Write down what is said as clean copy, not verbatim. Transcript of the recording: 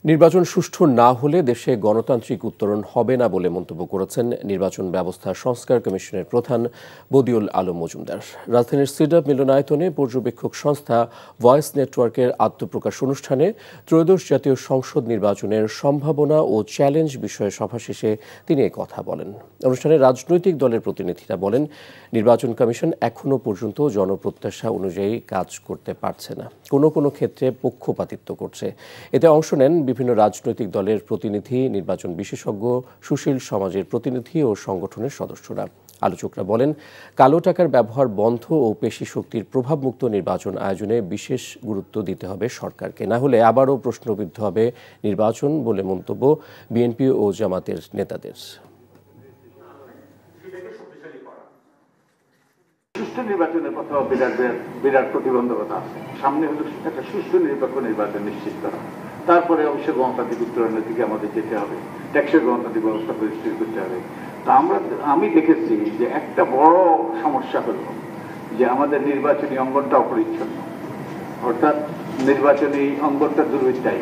নির্বাচন সুষ্ঠু না হলে দেশে গণতান্ত্রিক উত্তরণ হবে না বলে মন্তব্য করেছেন নির্বাচন ব্যবস্থা সংস্কার কমিশনের প্রধান বদিউল আলম মজুমদার। রাজধানীর সিডাব মিলনায়তনে পর্যবেক্ষক সংস্থা ভয়েস নেটওয়ার্কের আত্মপ্রকাশ অনুষ্ঠানে ত্রয়োদশ জাতীয় সংসদ নির্বাচনের সম্ভাবনা ও চ্যালেঞ্জ বিষয়ে সভা শেষে তিনি এ কথা বলেন। অনুষ্ঠানে রাজনৈতিক দলের প্রতিনিধিরা বলেন, নির্বাচন কমিশন এখনও পর্যন্ত জনপ্রত্যাশা অনুযায়ী কাজ করতে পারছে না, কোনো কোনো ক্ষেত্রে পক্ষপাতিত্ব করছে। এতে অংশ নেন বিভিন্ন রাজনৈতিক দলের প্রতিনিধি, নির্বাচন বিশেষজ্ঞ, সুশীল সমাজের প্রতিনিধি ও সংগঠনের সদস্যরা। আলোচকরা বলেন, কালো টাকার ব্যবহার বন্ধ ও পেশি শক্তির প্রভাবমুক্ত নির্বাচন আয়োজনে বিশেষ গুরুত্ব দিতে হবে সরকারকে, না হলে আবারও প্রশ্নবিদ্ধ হবে নির্বাচন বলে মন্তব্য বিএনপি ও জামাতের নেতাদের। সুষ্ঠু নির্বাচনের কথা বিরাট প্রতিবন্ধকতা আছে। সামনে হলো একটা সুষ্ঠু নিরপেক্ষ নির্বাচন নিশ্চিত করা, তারপরে অবশ্যই গণতান্ত্রিক উত্তরণের দিকে আমাদের যেতে হবে, টেকসই গণতান্ত্রিক ব্যবস্থা প্রতিষ্ঠিত করতে হবে। তা আমি দেখেছি যে একটা বড় সমস্যা হলো যে আমাদের নির্বাচনী অঙ্গনটা অপরিচ্ছন্ন, অর্থাৎ নির্বাচনী অঙ্গনটা দুর্বৃত্তায়।